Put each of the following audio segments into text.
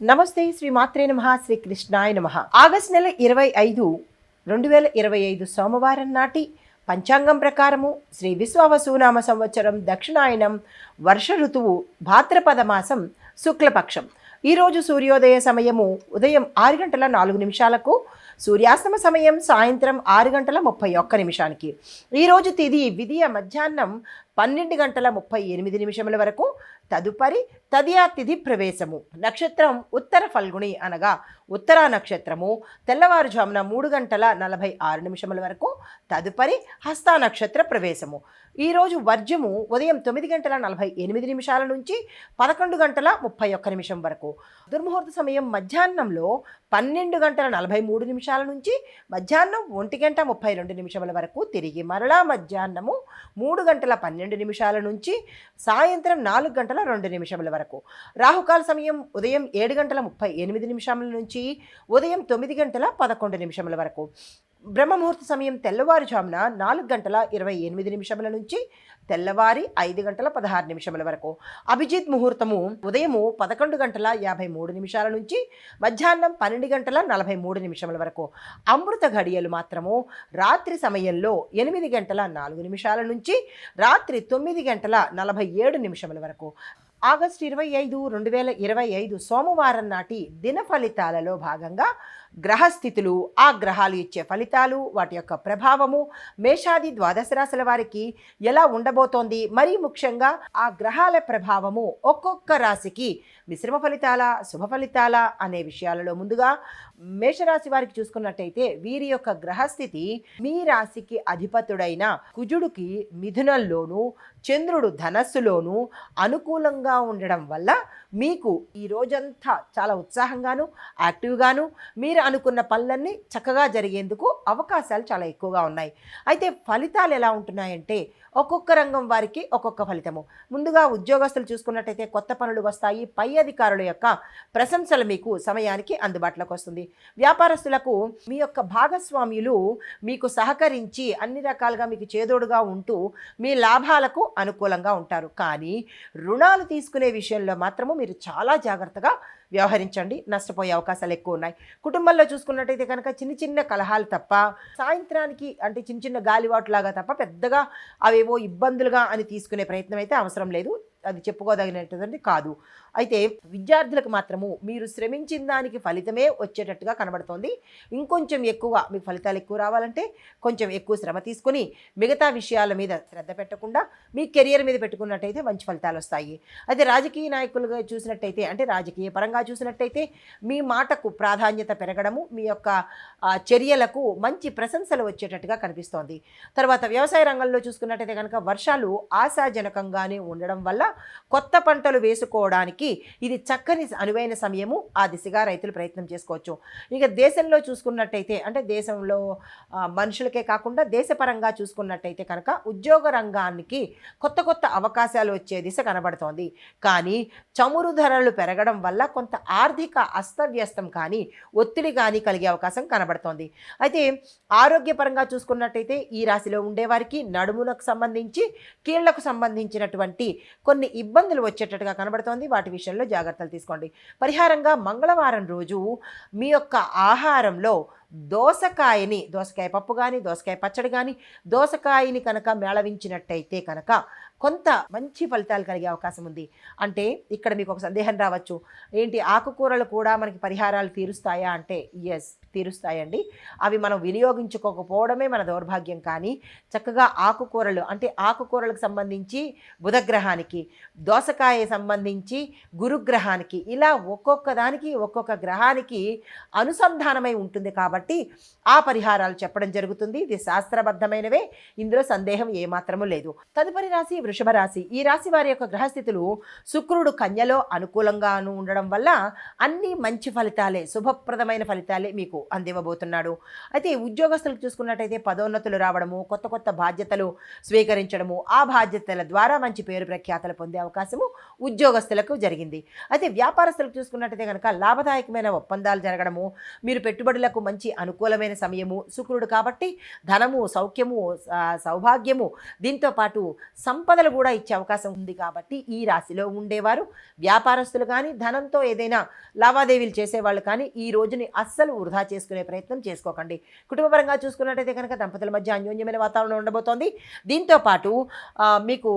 నమస్తే శ్రీ మాత్రే నమః శ్రీ కృష్ణాయ నమః. ఆగస్టు నెల 25 2025 సోమవారం నాటి పంచాంగం ప్రకారము శ్రీ విశ్వావసునామ సంవత్సరం దక్షిణాయనం వర్ష ఋతువు భాద్రపద మాసం శుక్లపక్షం. ఈరోజు సూర్యోదయ సమయము ఉదయం 6 గంటల 4 నిమిషాలకు, సూర్యాస్తమ సమయం సాయంత్రం 6 గంటల 31 నిమిషానికి. ఈరోజు తిథి విధియ మధ్యాహ్నం 12 గంటల 38 నిమిషముల వరకు. తదుపరి తదియా తిథి ప్రవేశము. నక్షత్రం ఉత్తర ఫల్గుణి అనగా ఉత్తరా నక్షత్రము తెల్లవారుజామున 3 గంటల 46 నిమిషముల వరకు. తదుపరి హస్త నక్షత్ర ప్రవేశము. ఈరోజు వర్జము ఉదయం 9 గంటల 48 నిమిషాల నుంచి 11 గంటల 31 నిమిషం వరకు. దుర్ముహూర్త సమయం మధ్యాహ్నంలో 12 గంటల 43 నిమిషాల నుంచి మధ్యాహ్నం 1 గంట 32 నిమిషముల వరకు. తిరిగి మరలా మధ్యాహ్నము 3 గంటల 12 నిమిషాల నుంచి సాయంత్రం 4 గంటల 2 నిమిషముల వరకు. రాహుకాల సమయం ఉదయం 7 గంటల 38 నిమిషాల నుంచి ఉదయం 9 గంటల 11 నిమిషముల వరకు. బ్రహ్మముహూర్త సమయం తెల్లవారుజామున 4 గంటల 28 నిమిషముల నుంచి తెల్లవారి 5 గంటల 16 నిమిషముల వరకు. అభిజిత్ ముహూర్తము ఉదయము 11 గంటల 53 నిమిషాల నుంచి మధ్యాహ్నం 12 గంటల 43 నిమిషముల వరకు. అమృత ఘడియలు మాత్రము రాత్రి సమయంలో 8 గంటల 4 నిమిషాల నుంచి రాత్రి 9 గంటల 47 నిమిషముల వరకు. ఆగస్టు 25 2025 సోమవారం నాటి దిన ఫలితాలలో భాగంగా గ్రహస్థితులు, ఆ గ్రహాలు ఇచ్చే ఫలితాలు, వాటి యొక్క ప్రభావము మేషాది ద్వాదశ రాశుల వారికి ఎలా ఉండబోతోంది, మరీ ముఖ్యంగా ఆ గ్రహాల ప్రభావము ఒక్కొక్క రాశికి మిశ్రమ ఫలితాల, శుభ ఫలితాల అనే విషయాలలో ముందుగా మేషరాశి వారికి చూసుకున్నట్టయితే వీరి యొక్క గ్రహస్థితి మీ రాశికి అధిపతుడైన కుజుడికి మిథునంలోను, చంద్రుడు ధనస్సులోను అనుకూలంగా ఉండడం వల్ల మీకు ఈ రోజంతా చాలా ఉత్సాహంగాను, యాక్టివ్గాను, మీరు అనుకున్న పనులన్నీ చక్కగా జరిగేందుకు అవకాశాలు చాలా ఎక్కువగా ఉన్నాయి. అయితే ఫలితాలు ఎలా ఉంటున్నాయంటే ఒక్కొక్క రంగం వారికి ఒక్కొక్క ఫలితము. ముందుగా ఉద్యోగస్తులు చూసుకున్నట్టయితే కొత్త పనులు వస్తాయి. పై అధికారుల యొక్క ప్రశంసలు మీకు సమయానికి అందుబాటులోకి వస్తుంది. వ్యాపారస్తులకు మీ యొక్క భాగస్వామ్యులు మీకు సహకరించి అన్ని రకాలుగా మీకు చేదోడుగా ఉంటూ మీ లాభాలకు అనుకూలంగా ఉంటారు. కానీ రుణాలు తీసుకునే విషయంలో మాత్రము మీరు చాలా జాగ్రత్తగా వ్యవహరించండి, నష్టపోయే అవకాశాలు ఎక్కువ ఉన్నాయి. కుటుంబంలో చూసుకున్నట్టయితే కనుక చిన్న చిన్న కలహాలు తప్ప, సాయంత్రానికి అంటే చిన్న చిన్న గాలివాటులాగా తప్ప పెద్దగా అవేవో ఇబ్బందులుగా అని తీసుకునే ప్రయత్నం అయితే అవసరం లేదు. అది చెప్పుకోదగినటువంటిది కాదు. అయితే విద్యార్థులకు మాత్రము మీరు శ్రమించిన దానికి ఫలితమే వచ్చేటట్టుగా కనబడుతోంది. ఇంకొంచెం ఎక్కువ మీకు ఫలితాలు ఎక్కువ రావాలంటే కొంచెం ఎక్కువ శ్రమ తీసుకొని మిగతా విషయాల మీద శ్రద్ధ పెట్టకుండా మీ కెరియర్ మీద పెట్టుకున్నట్టయితే మంచి ఫలితాలు వస్తాయి. అయితే రాజకీయ నాయకులుగా చూసినట్టయితే, అంటే రాజకీయ పరంగా చూసినట్టయితే మీ మాటకు ప్రాధాన్యత పెరగడము, మీ యొక్క చర్యలకు మంచి ప్రశంసలు వచ్చేటట్టుగా కనిపిస్తోంది. తర్వాత వ్యవసాయ రంగంలో చూసుకున్నట్టయితే కనుక వర్షాలు ఆశాజనకంగానే ఉండడం వల్ల కొత్త పంటలు వేసుకోవడానికి ఇది చక్కని అనువైన సమయము. ఆ దిశగా రైతులు ప్రయత్నం చేసుకోవచ్చు. ఇక దేశంలో చూసుకున్నట్టయితే, అంటే దేశంలో మనుషులకే కాకుండా దేశపరంగా చూసుకున్నట్టయితే కనుక ఉద్యోగ రంగానికి కొత్త కొత్త అవకాశాలు వచ్చే దిశ కనబడుతోంది. కానీ చమురు ధరలు పెరగడం వల్ల కొంత ఆర్థిక అస్తవ్యస్తం కానీ ఒత్తిడి కానీ కలిగే అవకాశం కనబడుతోంది. అయితే ఆరోగ్యపరంగా చూసుకున్నట్టయితే ఈ రాశిలో ఉండేవారికి నడుములకు సంబంధించి, కీళ్లకు సంబంధించినటువంటి కొన్ని ఇబ్బందులు వచ్చేటట్టుగా కనబడుతోంది. వాటి విషయంలో జాగ్రత్తలు తీసుకోండి. పరిహారంగా మంగళవారం రోజు మీ యొక్క ఆహారంలో దోసకాయ పప్పు కానీ, దోసకాయ పచ్చడి కానీ, దోసకాయని కనుక మేళవించినట్టయితే కనుక కొంత మంచి ఫలితాలు కలిగే అవకాశం ఉంది. అంటే ఇక్కడ మీకు ఒక సందేహం రావచ్చు, ఏంటి ఆకుకూరలు కూడా మనకి పరిహారాలు తీరుస్తాయా అంటే ఎస్, తీరుస్తాయండి. అవి మనం వినియోగించుకోకపోవడమే మన దౌర్భాగ్యం. కానీ చక్కగా ఆకుకూరలు, అంటే ఆకుకూరలకు సంబంధించి బుధగ్రహానికి, దోసకాయ సంబంధించి గురుగ్రహానికి, ఇలా ఒక్కొక్క దానికి ఒక్కొక్క గ్రహానికి అనుసంధానమై ఉంటుంది. కాబట్టి ఆ పరిహారాలు చెప్పడం జరుగుతుంది. ఇది శాస్త్రబద్ధమైనవే, ఇందులో సందేహం ఏమాత్రము లేదు. తదుపరి రాశి వృషభ రాశి. ఈ రాశి వారి యొక్క గ్రహస్థితులు శుక్రుడు కన్యలో అనుకూలంగాను ఉండడం వల్ల అన్ని మంచి ఫలితాలే, శుభప్రదమైన ఫలితాలే మీకు అందివ్వబోతున్నాడు. అయితే ఉద్యోగస్తులకు చూసుకున్నట్టయితే పదోన్నతులు రావడము, కొత్త కొత్త బాధ్యతలు స్వీకరించడము, ఆ బాధ్యతల ద్వారా మంచి పేరు ప్రఖ్యాతలు పొందే అవకాశము ఉద్యోగస్తులకు జరిగింది. అయితే వ్యాపారస్తులకు చూసుకున్నట్టయితే కనుక లాభదాయకమైన ఒప్పందాలు జరగడము, మీరు పెట్టుబడులకు మంచి అనుకూలమైన సమయము శుక్రుడు కాబట్టి ధనము, సౌఖ్యము, సౌభాగ్యము, దీంతో పాటు సంపద సంపదలు కూడా ఇచ్చే అవకాశం ఉంది. కాబట్టి ఈ రాశిలో ఉండేవారు వ్యాపారస్తులు కానీ, ధనంతో ఏదైనా లావాదేవీలు చేసేవాళ్ళు కానీ ఈ రోజుని అస్సలు వృధా చేసుకునే ప్రయత్నం చేసుకోకండి. కుటుంబపరంగా చూసుకున్నట్టయితే కనుక దంపతుల మధ్య అన్యోన్యమైన వాతావరణం ఉండబోతోంది. దీంతోపాటు మీకు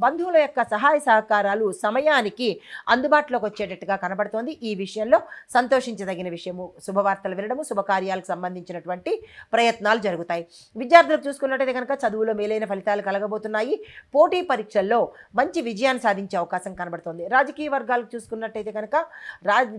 బంధువుల యొక్క సహాయ సహకారాలు సమయానికి అందుబాటులోకి వచ్చేటట్టుగా కనబడుతోంది. ఈ విషయంలో సంతోషించదగిన విషయము. శుభవార్తలు వినడము, శుభకార్యాలకు సంబంధించినటువంటి ప్రయత్నాలు జరుగుతాయి. విద్యార్థులకు చూసుకున్నట్టయితే కనుక చదువులో మేలైన ఫలితాలు కలగబోతున్నాయి. పోటీ పరీక్షల్లో మంచి విజయాన్ని సాధించే అవకాశం కనబడుతోంది. రాజకీయ వర్గాలకు చూసుకున్నట్టయితే కనుక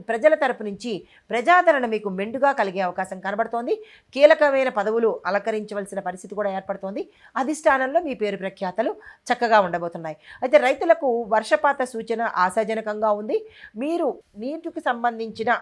ప్రజల తరపు నుంచి ప్రజాదరణ మీకు మెండుగా కలిగే అవకాశం కనబడుతోంది. కీలకమైన పదవులు అలంకరించవలసిన పరిస్థితి కూడా ఏర్పడుతోంది. అధిష్టానంలో మీ పేరు ప్రఖ్యాతలు చక్కగా ఉండబోతున్నాయి. అయితే రైతులకు వర్షపాత సూచన ఆశాజనకంగా ఉంది. మీరు నీటికి సంబంధించిన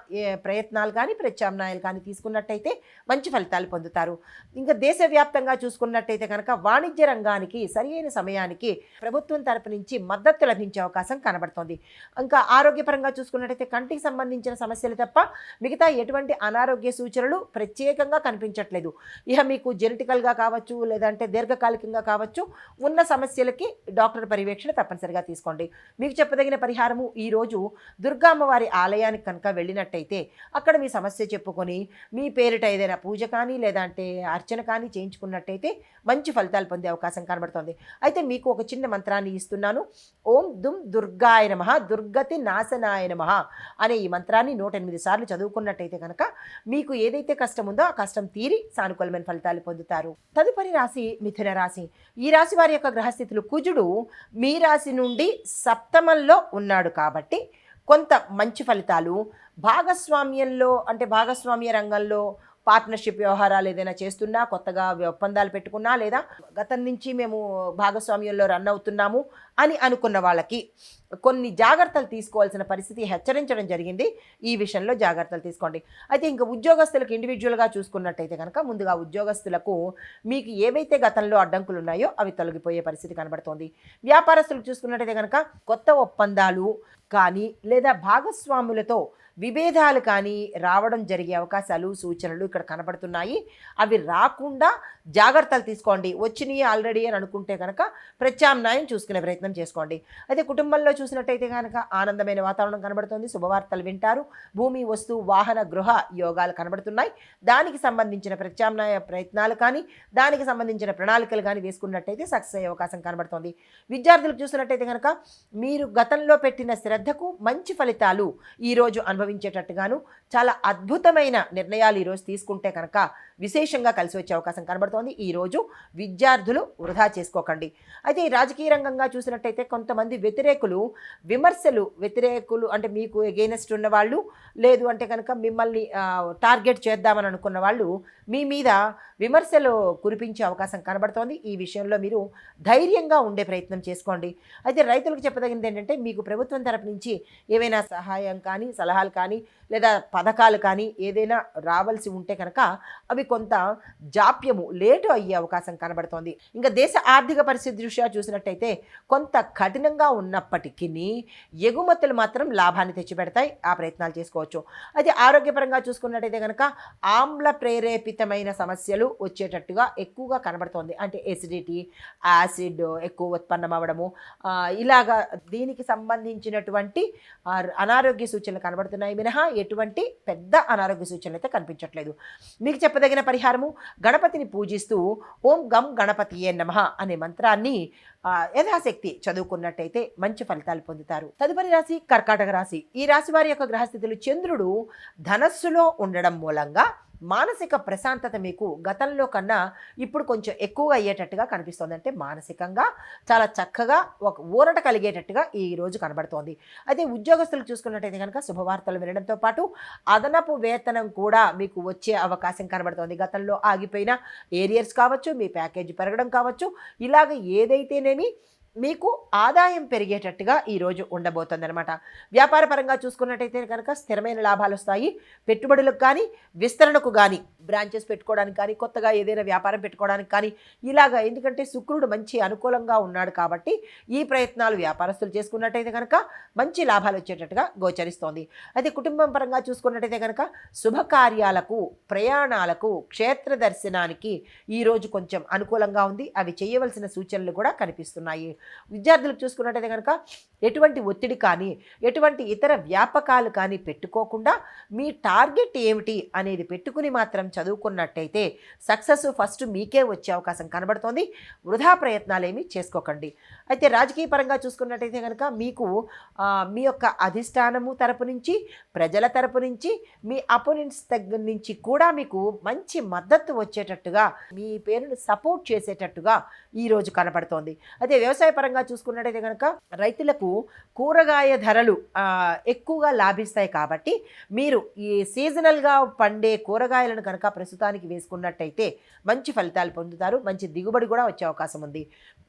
ప్రయత్నాలు కానీ, ప్రత్యామ్నాయాలు కానీ తీసుకున్నట్టయితే మంచి ఫలితాలు పొందుతారు. ఇంకా దేశవ్యాప్తంగా చూసుకున్నట్టయితే కనుక వాణిజ్య రంగానికి సరియైన సమయానికి ప్రభుత్వం తరపు నుంచి మద్దతు లభించే అవకాశం కనబడుతోంది. ఇంకా ఆరోగ్యపరంగా చూసుకున్నట్టయితే కంటికి సంబంధించిన సమస్యలు తప్ప మిగతా ఎటువంటి అనారోగ్య సూచనలు ప్రత్యేకంగా కనిపించట్లేదు. ఇక మీకు జెనెటికల్గా కావచ్చు, లేదంటే దీర్ఘకాలికంగా కావచ్చు, ఉన్న సమస్యలకి డాక్టర్ పర్యవేక్షణ తప్పనిసరిగా తీసుకోండి. మీకు చెప్పదగిన పరిహారము, ఈరోజు దుర్గామ్మవారి ఆలయానికి కనుక వెళ్ళినట్టయితే అక్కడ మీ సమస్య చెప్పుకొని మీ పేరిట ఏదైనా పూజ కానీ లేదంటే అర్చన కానీ చేయించుకున్నట్టయితే మంచి ఫలితాలు పొందే అవకాశం కనబడుతోంది. అయితే మీకు ఒక చిన్న మంత్రాన్ని ఇస్తున్నాను. ఓం దుమ్ దుర్గాయ నమః, దుర్గతి నాశనాయ నమః అనే ఈ మంత్రాన్ని 108 సార్లు చదువుకున్నట్టయితే కనుక మీకు ఏదైతే కష్టం ఉందో ఆ కష్టం తీరి సానుకూలమైన ఫలితాలు పొందుతారు. తదుపరి రాశి మిథున రాశి. ఈ రాశి వారి యొక్క గ్రహస్థితులు, కుజుడు మీ రాశి నుండి సప్తమంలో ఉన్నాడు కాబట్టి కొంత మంచి ఫలితాలు. భాగస్వామ్యంలో అంటే భాగస్వామ్య రంగంలో పార్ట్నర్షిప్ వ్యవహారాలు ఏదైనా చేస్తున్నా, కొత్తగా ఒప్పందాలు పెట్టుకున్నా, లేదా గతం నుంచి మేము భాగస్వామ్యంలో రన్ అవుతున్నాము అని అనుకున్న వాళ్ళకి కొన్ని జాగ్రత్తలు తీసుకోవాల్సిన పరిస్థితి హెచ్చరించడం జరిగింది. ఈ విషయంలో జాగ్రత్తలు తీసుకోండి. అయితే ఇంకా ఉద్యోగస్తులకు ఇండివిజువల్గా చూసుకున్నట్టయితే కనుక ముందుగా ఉద్యోగస్తులకు మీకు ఏవైతే గతంలో అడ్డంకులు ఉన్నాయో అవి తొలగిపోయే పరిస్థితి కనబడుతోంది. వ్యాపారస్తులకు చూసుకున్నట్టయితే కనుక కొత్త ఒప్పందాలు కానీ లేదా భాగస్వాములతో విభేదాలు కానీ రావడం జరిగే అవకాశాలు, సూచనలు ఇక్కడ కనబడుతున్నాయి. అవి రాకుండా జాగ్రత్తలు తీసుకోండి. వచ్చినాయి ఆల్రెడీ అని అనుకుంటే కనుక ప్రత్యామ్నాయం చూసుకునే ప్రయత్నం చేసుకోండి. అయితే కుటుంబంలో చూసినట్టయితే కనుక ఆనందమైన వాతావరణం కనబడుతుంది. శుభవార్తలు వింటారు. భూమి, వస్తు, వాహన, గృహ యోగాలు కనబడుతున్నాయి. దానికి సంబంధించిన ప్రత్యామ్నాయ ప్రయత్నాలు కానీ, దానికి సంబంధించిన ప్రణాళికలు కానీ వేసుకున్నట్టయితే సక్సెస్ అయ్యే అవకాశం కనబడుతుంది. విద్యార్థులకు చూసినట్టయితే కనుక మీరు గతంలో పెట్టిన శ్రద్ధకు మంచి ఫలితాలు ఈరోజు అనుభవించేటట్టుగాను చాలా అద్భుతమైన నిర్ణయాలు ఈరోజు తీసుకుంటే కనుక విశేషంగా కలిసి వచ్చే అవకాశం కనబడుతోంది. ఈరోజు విద్యార్థులు వృధా చేసుకోకండి. అయితే ఈ రాజకీయ రంగంగా చూసినట్టయితే కొంతమంది వ్యతిరేకులు అంటే మీకు ఎగెయినెస్ట్ ఉన్న వాళ్ళు, లేదు అంటే కనుక మిమ్మల్ని టార్గెట్ చేద్దామని అనుకున్న వాళ్ళు మీ మీద విమర్శలు కురిపించే అవకాశం కనబడుతోంది. ఈ విషయంలో మీరు ధైర్యంగా ఉండే ప్రయత్నం చేసుకోండి. అయితే రైతులకు చెప్పదగినది ఏంటంటే మీకు ప్రభుత్వం తరపు నుంచి ఏవైనా సహాయం కానీ, సలహాలు కానీ, లేదా పథకాలు కానీ ఏదైనా రావాల్సి ఉంటే కనుక అవి కొంత జాప్యము, లేటు అయ్యే అవకాశం కనబడుతోంది. ఇంకా దేశ ఆర్థిక పరిస్థితి దృష్ట్యా చూసినట్టయితే కొంత కఠినంగా ఉన్నప్పటికీ ఎగుమతులు మాత్రం లాభాన్ని తెచ్చిపెడతాయి. ఆ ప్రయత్నాలు చేసుకోవచ్చు. అయితే ఆరోగ్యపరంగా చూసుకున్నట్టయితే కనుక ఆమ్ల ప్రేరేపితమైన సమస్యలు వచ్చేటట్టుగా ఎక్కువగా కనబడుతోంది. అంటే ఎసిడిటీ, యాసిడ్ ఎక్కువ ఉత్పన్నం అవ్వడము, ఇలాగా దీనికి సంబంధించినటువంటి అనారోగ్య సూచనలు కనబడుతున్నాయి మినహా ఎటువంటి పెద్ద అనారోగ్య సూచనలు అయితే కనిపించట్లేదు. మీకు చెప్పదగిన పరిహారము, గణపతిని పూజిస్తూ ఓం గం గణపతియే నమః అనే మంత్రాన్ని యథాశక్తి చదువుకున్నట్టయితే మంచి ఫలితాలు పొందుతారు. తదుపరి రాశి కర్కాటక రాశి. ఈ రాశి వారి యొక్క గ్రహస్థితులు, చంద్రుడు ధనస్సులో ఉండడం మూలంగా మానసిక ప్రశాంతత మీకు గతంలో కన్నా ఇప్పుడు కొంచెం ఎక్కువగా అయ్యేటట్టుగా కనిపిస్తుంది. అంటే మానసికంగా చాలా చక్కగా ఒక ఊరట కలిగేటట్టుగా ఈ రోజు కనబడుతోంది. అయితే ఉద్యోగస్తులు చూసుకున్నట్టయితే కనుక శుభవార్తలు వినడంతో పాటు అదనపు వేతనం కూడా మీకు వచ్చే అవకాశం కనబడుతోంది. గతంలో ఆగిపోయిన ఏరియర్స్ కావచ్చు, మీ ప్యాకేజీ పెరగడం కావచ్చు, ఇలాగ ఏదైతేనేమి మీకు ఆదాయం పెరిగేటట్టుగా ఈరోజు ఉండబోతుందన్నమాట. వ్యాపార పరంగా చూసుకున్నట్టయితే కనుక స్థిరమైన లాభాలు వస్తాయి. పెట్టుబడులకు కానీ, విస్తరణకు కానీ, బ్రాంచెస్ పెట్టుకోవడానికి కానీ, కొత్తగా ఏదైనా వ్యాపారం పెట్టుకోవడానికి కానీ ఇలాగా, ఎందుకంటే శుక్రుడు మంచి అనుకూలంగా ఉన్నాడు కాబట్టి ఈ ప్రయత్నాలు వ్యాపారస్తులు చేసుకున్నట్టయితే కనుక మంచి లాభాలు వచ్చేటట్టుగా గోచరిస్తోంది. అయితే కుటుంబం పరంగా చూసుకున్నట్టయితే కనుక శుభకార్యాలకు, ప్రయాణాలకు, క్షేత్ర దర్శనానికి ఈరోజు కొంచెం అనుకూలంగా ఉంది. అవి చేయవలసిన సూచనలు కూడా కనిపిస్తున్నాయి. విద్యార్థులకు చూసుకున్నట్టయితే కనుక ఎటువంటి ఒత్తిడి కానీ ఎటువంటి ఇతర వ్యాపకాలు కానీ పెట్టుకోకుండా మీ టార్గెట్ ఏమిటి అనేది పెట్టుకుని మాత్రం చదువుకున్నట్టయితే సక్సెస్ ఫస్ట్ మీకే వచ్చే అవకాశం కనబడుతోంది. వృధా ప్రయత్నాలు ఏమీ చేసుకోకండి. అయితే రాజకీయ పరంగా చూసుకున్నట్టయితే కనుక మీకు మీ యొక్క అధిష్టానము తరపు నుంచి, ప్రజల తరపు నుంచి, మీ అపోనెంట్స్ దగ్గర నుంచి కూడా మీకు మంచి మద్దతు వచ్చేటట్టుగా, మీ పేరును సపోర్ట్ చేసేటట్టుగా ఈరోజు కనపడుతోంది. అయితే వ్యవసాయ పరంగా చూసుకున్నట్టయితే కనుక రైతులకు కూరగాయ ధరలు ఎక్కువగా లాభిస్తాయి కాబట్టి మీరు ఈ సీజనల్గా పండే కూరగాయలను కనుక ప్రస్తుతానికి వేసుకున్నట్టయితే మంచి ఫలితాలు పొందుతారు. మంచి దిగుబడి కూడా వచ్చే అవకాశం ఉంది.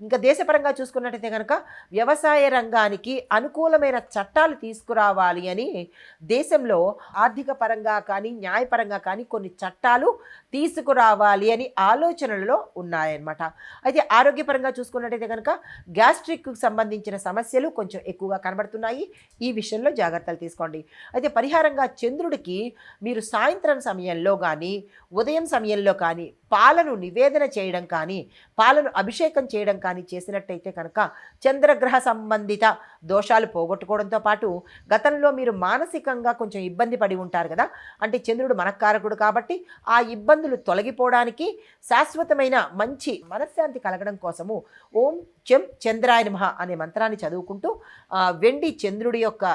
ఇంకా దేశపరంగా చూసుకున్నట్టయితే కనుక వ్యవసాయ రంగానికి అనుకూలమైన చట్టాలు తీసుకురావాలి అని దేశంలో ఆర్థిక పరంగా కానీ న్యాయపరంగా కానీ కొన్ని చట్టాలు తీసుకురావాలి అని ఆలోచనలలో ఉన్నాయన్నమాట. అయితే ఆరోగ్యపరంగా చూసుకున్నట్టయితే కనుక గ్యాస్ట్రిక్కు సంబంధించిన సమస్యలు కొంచెం ఎక్కువగా కనబడుతున్నాయి. ఈ విషయంలో జాగ్రత్తలు తీసుకోండి. అయితే పరిహారంగా చంద్రుడికి మీరు సాయంత్రం సమయంలో కానీ ఉదయం సమయంలో కానీ పాలను నివేదన చేయడం కానీ పాలను అభిషేకం చేయడం కానీ చేసినట్టయితే కనుక చంద్రగ్రహ సంబంధిత దోషాలు పోగొట్టుకోవడంతో పాటు గతంలో మీరు మానసికంగా కొంచెం ఇబ్బంది పడి ఉంటారు కదా, అంటే చంద్రుడు మనఃకారకుడు కాబట్టి ఆ ఇబ్బందులు తొలగిపోవడానికి శాశ్వతమైన మంచి మనశ్శాంతి కలగడం కోసము ఓం చెం చంద్రాయ నమః అనే మంత్రాన్ని చదువుకుంటూ వెండి చంద్రుడి యొక్క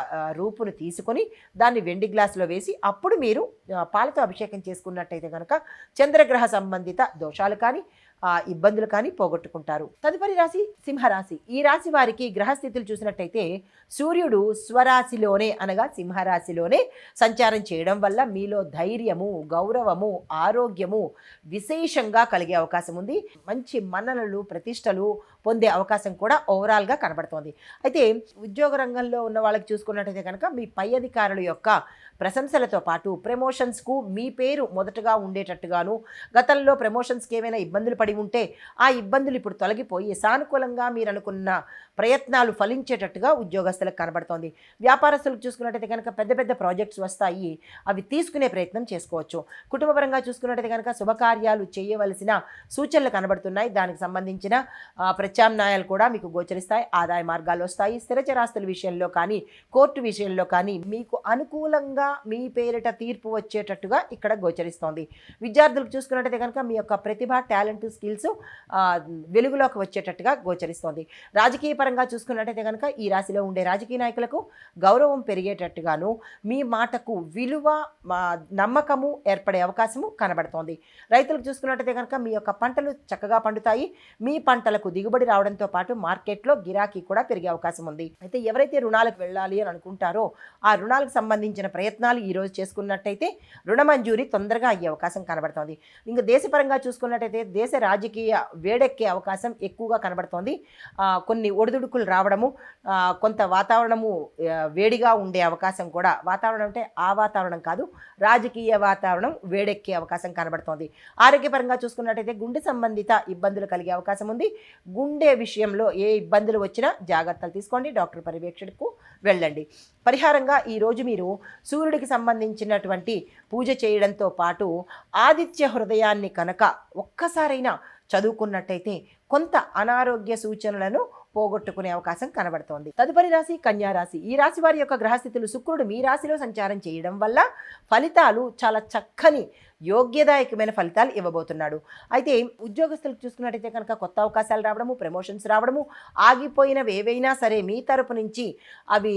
రూపును తీసుకొని దాన్ని వెండి గ్లాసులో వేసి అప్పుడు మీరు పాలతో అభిషేకం చేసుకున్నట్టయితే కనుక చంద్రగ్రహ సంబంధిత దోషాలు కానీ ఇబ్బందులు కానీ పోగొట్టుకుంటారు. తదుపరి రాశి సింహరాశి. ఈ రాశి వారికి గ్రహస్థితులు చూసినట్టయితే సూర్యుడు స్వరాశిలోనే అనగా సింహరాశిలోనే సంచారం చేయడం వల్ల మీలో ధైర్యము, గౌరవము, ఆరోగ్యము విశేషంగా కలిగే అవకాశం ఉంది. మంచి మన్ననలు, ప్రతిష్టలు పొందే అవకాశం కూడా ఓవరాల్గా కనబడుతోంది. అయితే ఉద్యోగ రంగంలో ఉన్న వాళ్ళకి చూసుకున్నట్టయితే కనుక మీ పై అధికారుల యొక్క ప్రశంసలతో పాటు ప్రమోషన్స్కు మీ పేరు మొదటగా ఉండేటట్టుగాను, గతంలో ప్రమోషన్స్కి ఏమైనా ఇబ్బందులు పడి ఉంటే ఆ ఇబ్బందులు ఇప్పుడు తొలగిపోయి సానుకూలంగా మీరు అనుకున్న ప్రయత్నాలు ఫలించేటట్టుగా ఉద్యోగస్తులకు కనబడుతోంది. వ్యాపారస్తులకు చూసుకున్నట్టయితే కనుక పెద్ద పెద్ద ప్రాజెక్ట్స్ వస్తాయి, అవి తీసుకునే ప్రయత్నం చేసుకోవచ్చు. కుటుంబపరంగా చూసుకున్నట్టయితే కనుక శుభకార్యాలు చేయవలసిన సూచనలు కనబడుతున్నాయి. దానికి సంబంధించిన ప్రత్యామ్నాయాలు కూడా మీకు గోచరిస్తాయి. ఆదాయ మార్గాలు వస్తాయి. స్థిరచరాస్తుల విషయంలో కానీ కోర్టు విషయంలో కానీ మీకు అనుకూలంగా మీ పేరిట తీర్పు వచ్చేటట్టుగా ఇక్కడ గోచరిస్తోంది. విద్యార్థులకు చూసుకున్నట్టయితే కనుక మీ యొక్క ప్రతిభ, టాలెంట్, స్కిల్స్ వెలుగులోకి వచ్చేటట్టుగా గోచరిస్తోంది. రాజకీయ పరంగా చూసుకున్నట్టయితే కనుక ఈ రాశిలో ఉండే రాజకీయ నాయకులకు గౌరవం పెరిగేటట్టుగాను, మీ మాటకు విలువ, నమ్మకము ఏర్పడే అవకాశము కనబడుతోంది. రైతులకు చూసుకున్నట్టయితే కనుక మీ యొక్క పంటలు చక్కగా పండుతాయి. మీ పంటలకు దిగుబడి రావడంతో పాటు మార్కెట్లో గిరాకీ కూడా పెరిగే అవకాశం ఉంది. అయితే ఎవరైతే రుణాలకు వెళ్ళాలి అని అనుకుంటారో ఆ రుణాలకు సంబంధించిన ప్రయత్నాలు ఈరోజు చేసుకున్నట్టయితే రుణ మంజూరీ తొందరగా అయ్యే అవకాశం కనబడుతోంది. ఇంకా దేశపరంగా చూసుకున్నట్టయితే దేశ రాజకీయ వేడెక్కే అవకాశం ఎక్కువగా కనబడుతోంది. కొన్ని ఒడిదుడుకులు రావడము, కొంత వాతావరణము వేడిగా ఉండే అవకాశం కూడా, వాతావరణం అంటే ఆ వాతావరణం కాదు, రాజకీయ వాతావరణం వేడెక్కే అవకాశం కనబడుతోంది. ఆరోగ్యపరంగా చూసుకున్నట్టయితే గుండె సంబంధిత ఇబ్బందులు కలిగే అవకాశం ఉంది. గుండె విషయంలో ఏ ఇబ్బందులు వచ్చినా జాగ్రత్తలు తీసుకోండి, డాక్టర్ పర్యవేక్షణకు వెళ్ళండి. పరిహారంగా ఈరోజు మీరు సూర్యుడికి సంబంధించినటువంటి పూజ చేయడంతో పాటు ఆదిత్య హృదయాన్ని కనుక ఒక్కసారైనా చదువుకున్నట్టయితే కొంత అనారోగ్య సూచనలను పోగొట్టుకునే అవకాశం కనబడుతోంది. తదుపరి రాశి కన్యారాశి. ఈ రాశి వారి యొక్క గ్రహస్థితులు శుక్రుడు మీ రాశిలో సంచారం చేయడం వల్ల ఫలితాలు చాలా చక్కని యోగ్యదాయకమైన ఫలితాలు ఇవ్వబోతున్నాడు. అయితే ఉద్యోగస్తులకు చూసుకున్నట్టయితే కనుక కొత్త అవకాశాలు రావడము, ప్రమోషన్స్ రావడము, ఆగిపోయినవి ఏవైనా సరే మీ తరపు నుంచి అవి